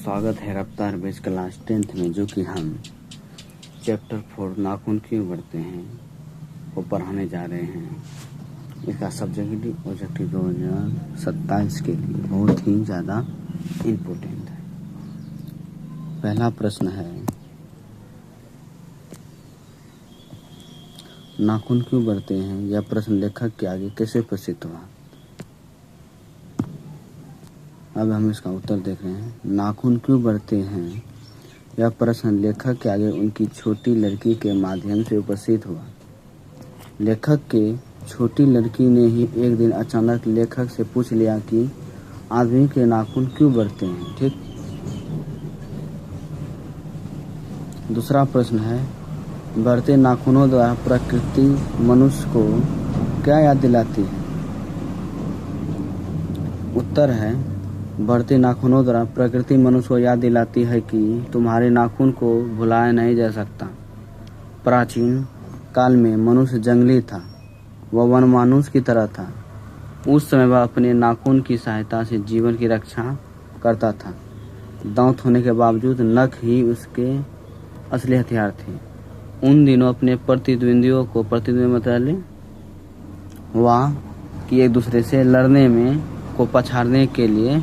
स्वागत है रफ्तार बेस क्लास 10th में, जो कि हम चैप्टर 4 नाखून क्यों बढ़ते हैं वो पढ़ाने जा रहे हैं। इसका सब्जेक्टिव ऑब्जेक्टिव 2027 के लिए बहुत ही ज़्यादा इम्पोर्टेंट है। पहला प्रश्न है, नाखून क्यों बढ़ते हैं? यह प्रश्न लेखक के आगे कैसे प्रसिद्ध हुआ? अब हम इसका उत्तर देख रहे हैं। नाखून क्यों बढ़ते हैं, यह प्रश्न लेखक के आगे उनकी छोटी लड़की के माध्यम से उपस्थित हुआ। लेखक के छोटी लड़की ने ही एक दिन अचानक लेखक से पूछ लिया कि आदमी के नाखून क्यों बढ़ते हैं। ठीक। दूसरा प्रश्न है, बढ़ते नाखूनों द्वारा प्रकृति मनुष्य को क्या याद दिलाती है? उत्तर है, बढ़ते नाखूनों द्वारा प्रकृति मनुष्य को याद दिलाती है कि तुम्हारे नाखून को भुलाया नहीं जा सकता। प्राचीन काल में मनुष्य जंगली था, वह वनमानुष की तरह था। उस समय वह अपने नाखून की सहायता से जीवन की रक्षा करता था। दांत होने के बावजूद नख ही उसके असली हथियार थे। उन दिनों अपने प्रतिद्वंदियों को मतलब वह कि एक दूसरे से लड़ने में को पछाड़ने के लिए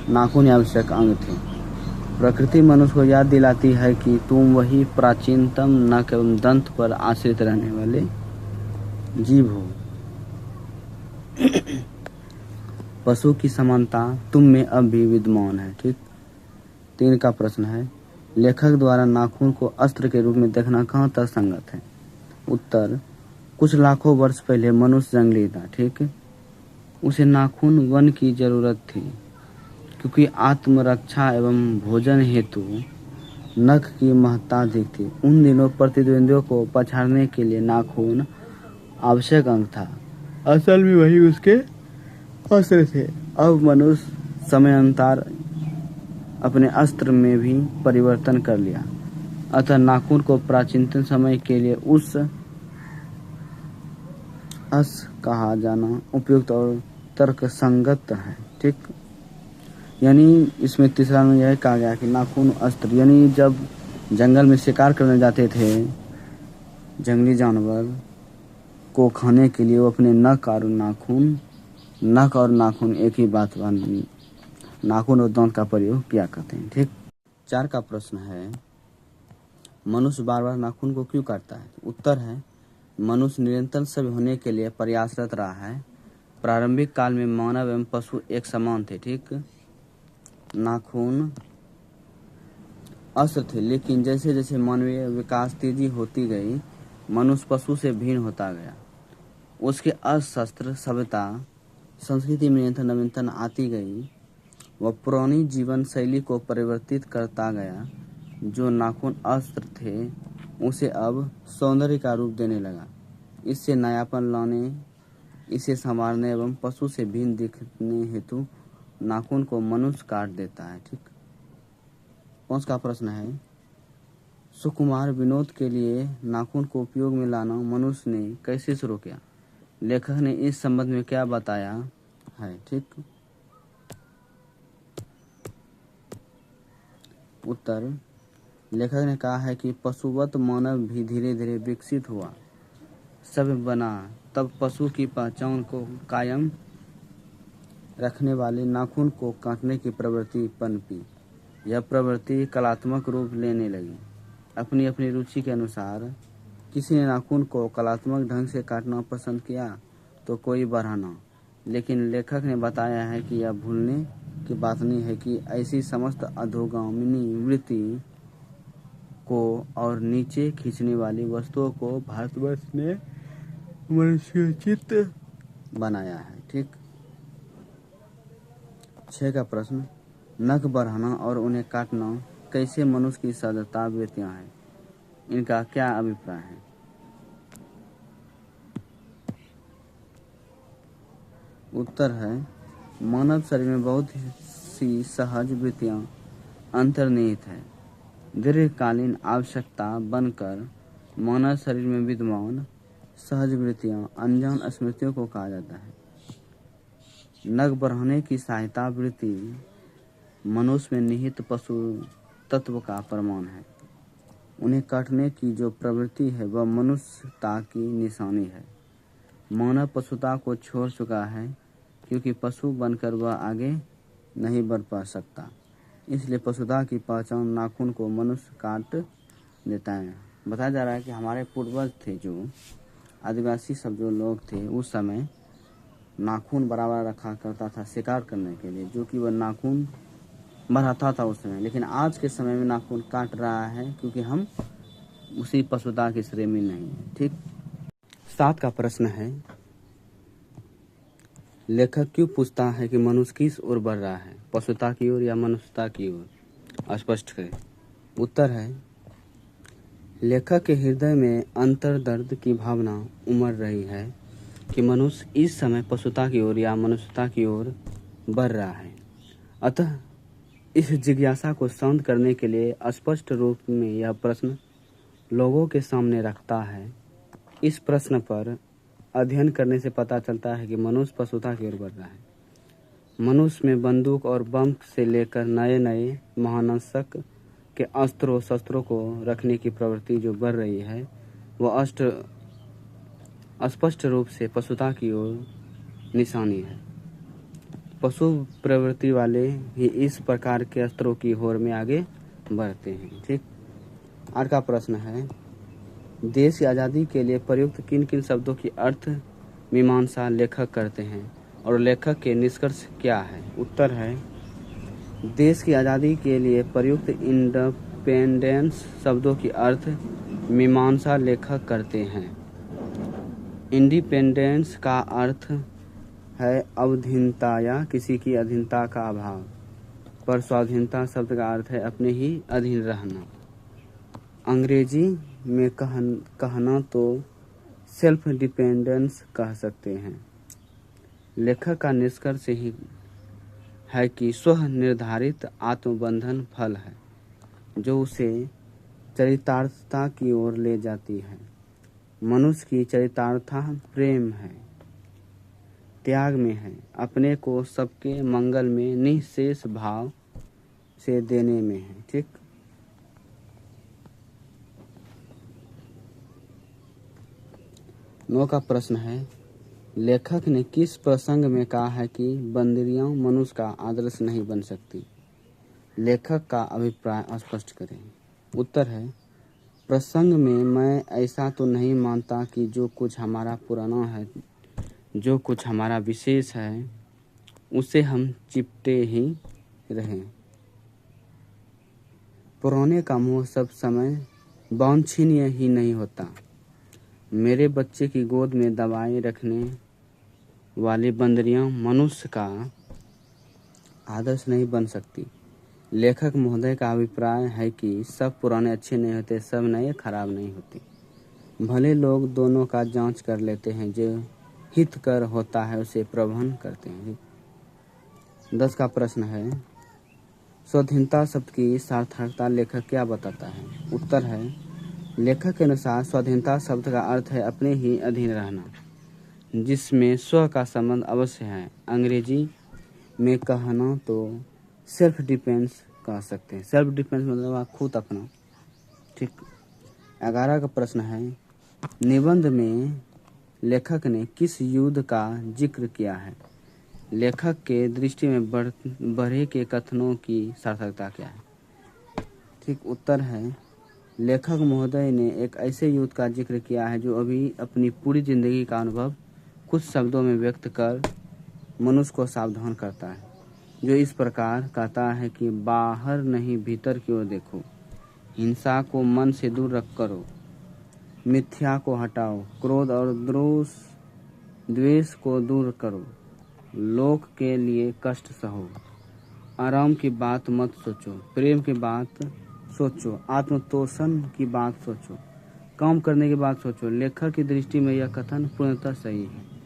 नाखून आवश्यक अंग थे। प्रकृति मनुष्य को याद दिलाती है कि तुम वही प्राचीनतम नख एवं दंत पर आश्रित रहने वाले जीव हो। पशु की समानता तुम में अब भी विद्यमान है। ठीक। 3 का प्रश्न है, लेखक द्वारा नाखून को अस्त्र के रूप में देखना कहाँ तक संगत है? उत्तर, कुछ लाखों वर्ष पहले मनुष्य जंगली था। ठीक। उसे नाखून वन की जरूरत थी, क्योंकि आत्मरक्षा एवं भोजन हेतु नख की महत्ता अधिक थी। उन दिनों प्रतिद्वंदियों को पछाड़ने के लिए नाखून आवश्यक अंग था। असल में वही उसके अस्त्र थे। अब मनुष्य समयांतर अपने अस्त्र में भी परिवर्तन कर लिया, अतः नाखून को प्राचीनतम समय के लिए उस कहा जाना उपयुक्त और तर्कसंगत है। ठीक। यानी इसमें तीसरा में यह कहा गया कि नाखून अस्त्र, यानी जब जंगल में शिकार करने जाते थे जंगली जानवर को खाने के लिए, वो अपने नख और नाखून एक ही बात, नाखून और दांत का प्रयोग किया करते हैं। ठीक। 4 का प्रश्न है, मनुष्य बार बार नाखून को क्यों काटता है? उत्तर है, मनुष्य निरंतर सभ्य होने के लिए प्रयासरत रहा है। प्रारंभिक काल में मानव एवं पशु एक समान थे। ठीक। नाखून अस्त्र थे, लेकिन जैसे जैसे मानवीय विकास तेजी होती गई, मनुष्य पशु से भिन्न होता गया। उसके अशस्त्र सभ्यता संस्कृति में निरंतर नवीनता आती गई। वह पुरानी जीवन शैली को परिवर्तित करता गया। जो नाखून अस्त्र थे उसे अब सौंदर्य का रूप देने लगा। इससे नयापन लाने, इसे संवारने एवं पशु से भिन्न दिखने हेतु नाखून को मनुष्य काट देता है। ठीक। 5 का प्रश्न है, सुकुमार विनोद के लिए नाखून को उपयोग में लाना मनुष्य ने कैसे शुरू किया? लेखक ने इस संबंध में क्या बताया है? ठीक। उत्तर, लेखक ने कहा है कि पशुवत मानव भी धीरे धीरे विकसित हुआ, सभ्य बना, तब पशु की पहचान को कायम रखने वाले नाखून को काटने की प्रवृत्ति पनपी। यह प्रवृत्ति कलात्मक रूप लेने लगी। अपनी अपनी रुचि के अनुसार किसी ने नाखून को कलात्मक ढंग से काटना पसंद किया तो कोई बढ़ाना। लेकिन लेखक ने बताया है कि यह भूलने की बात नहीं है कि ऐसी समस्त अधोगामिनी वृत्ति को और नीचे खींचने वाली वस्तुओं को भारतवर्ष ने मनुष्योचित बनाया है। ठीक। 6 का प्रश्न, नख बढ़ाना और उन्हें काटना कैसे मनुष्य की सदता वृत्तियां हैं? इनका क्या अभिप्राय है? उत्तर है, मानव शरीर में बहुत सी सहज वृत्तियां अंतर्निहित है। दीर्घकालीन आवश्यकता बनकर मानव शरीर में विद्यमान सहज वृत्तियां अनजान स्मृतियों को कहा जाता है। नख बढ़ाने की सहायता वृत्ति मनुष्य में निहित पशु तत्व का प्रमाण है। उन्हें काटने की जो प्रवृत्ति है वह मनुष्यता की निशानी है। मानव पशुता को छोड़ चुका है क्योंकि पशु बनकर वह आगे नहीं बढ़ पा सकता। इसलिए पशुता की पहचान नाखून को मनुष्य काट देता है। बताया जा रहा है कि हमारे पूर्वज थे, जो आदिवासी सब जो लोग थे, उस समय नाखून बराबर रखा करता था शिकार करने के लिए, जो कि वह नाखून बढ़ाता था उस समय। लेकिन आज के समय में नाखून काट रहा है क्योंकि हम उसी पशुता की श्रेणी में नहीं है। ठीक। 7 का प्रश्न है, लेखक क्यों पूछता है कि मनुष्य किस ओर बढ़ रहा है, पशुता की ओर या मनुष्यता की ओर? स्पष्ट करें। उत्तर है, लेखक के हृदय में अंतर्दर्द की भावना उमड़ रही है कि मनुष्य इस समय पशुता की ओर या मनुष्यता की ओर बढ़ रहा है। अतः इस जिज्ञासा को शांत करने के लिए स्पष्ट रूप में यह प्रश्न लोगों के सामने रखता है। इस प्रश्न पर अध्ययन करने से पता चलता है कि मनुष्य पशुता की ओर बढ़ रहा है। मनुष्य में बंदूक और बम से लेकर नए नए महानाशक के अस्त्रों शस्त्रों को रखने की प्रवृत्ति जो बढ़ रही है, वह स्पष्ट रूप से पशुता की ओर निशानी है। पशु प्रवृत्ति वाले ही इस प्रकार के अस्त्रों की होड़ में आगे बढ़ते हैं। ठीक। 8 का प्रश्न है, देश की आज़ादी के लिए प्रयुक्त किन किन शब्दों की अर्थ मीमांसा लेखक करते हैं और लेखक के निष्कर्ष क्या है? उत्तर है, देश की आज़ादी के लिए प्रयुक्त इंडिपेंडेंस शब्दों की अर्थ मीमांसा लेखक करते हैं। इंडिपेंडेंस का अर्थ है अवधीनता या किसी की अधीनता का अभाव, पर स्वाधीनता शब्द का अर्थ है अपने ही अधीन रहना। अंग्रेजी में कहना तो सेल्फ डिपेंडेंस कह सकते हैं। लेखक का निष्कर्ष ही है कि स्व निर्धारित आत्मबंधन फल है जो उसे चरितार्थता की ओर ले जाती है। मनुष्य की चरितार्थता प्रेम है, त्याग में है, अपने को सबके मंगल में निःशेष भाव से देने में है। ठीक। 9 का प्रश्न है, लेखक ने किस प्रसंग में कहा है कि बंदरियां मनुष्य का आदर्श नहीं बन सकती? लेखक का अभिप्राय स्पष्ट करें। उत्तर है, प्रसंग में मैं ऐसा तो नहीं मानता कि जो कुछ हमारा पुराना है, जो कुछ हमारा विशेष है, उसे हम चिपटे ही रहें। पुराने का मोह सब समय वांछनीय ही नहीं होता। मेरे बच्चे की गोद में दबाए रखने वाली बंदरियां मनुष्य का आदर्श नहीं बन सकती। लेखक महोदय का अभिप्राय है कि सब पुराने अच्छे नहीं होते, सब नए खराब नहीं होते। भले लोग दोनों का जांच कर लेते हैं, जो हितकर होता है उसे प्रबंधन करते हैं। 10 का प्रश्न है, स्वाधीनता शब्द की सार्थकता लेखक क्या बताता है? उत्तर है, लेखक के अनुसार स्वाधीनता शब्द का अर्थ है अपने ही अधीन रहना, जिसमें स्व का संबंध अवश्य है। अंग्रेजी में कहना तो सेल्फ डिफेंस कह सकते हैं। सेल्फ डिफेंस मतलब आप खुद अपना। ठीक। 11 का प्रश्न है, निबंध में लेखक ने किस युद्ध का जिक्र किया है? लेखक के दृष्टि में बढ़े के कथनों की सार्थकता क्या है? ठीक। उत्तर है, लेखक महोदय ने एक ऐसे युद्ध का जिक्र किया है जो अभी अपनी पूरी जिंदगी का अनुभव कुछ शब्दों में व्यक्त कर मनुष्य को सावधान करता है, जो इस प्रकार कहता है कि बाहर नहीं भीतर की ओर देखो, हिंसा को मन से दूर रख करो, मिथ्या को हटाओ, क्रोध और द्वेष को दूर करो, लोक के लिए कष्ट सहो, आराम की बात मत सोचो, प्रेम की बात सोचो, आत्मतोषण की बात सोचो, काम करने की बात सोचो। लेखक की दृष्टि में यह कथन पूर्णतः सही है।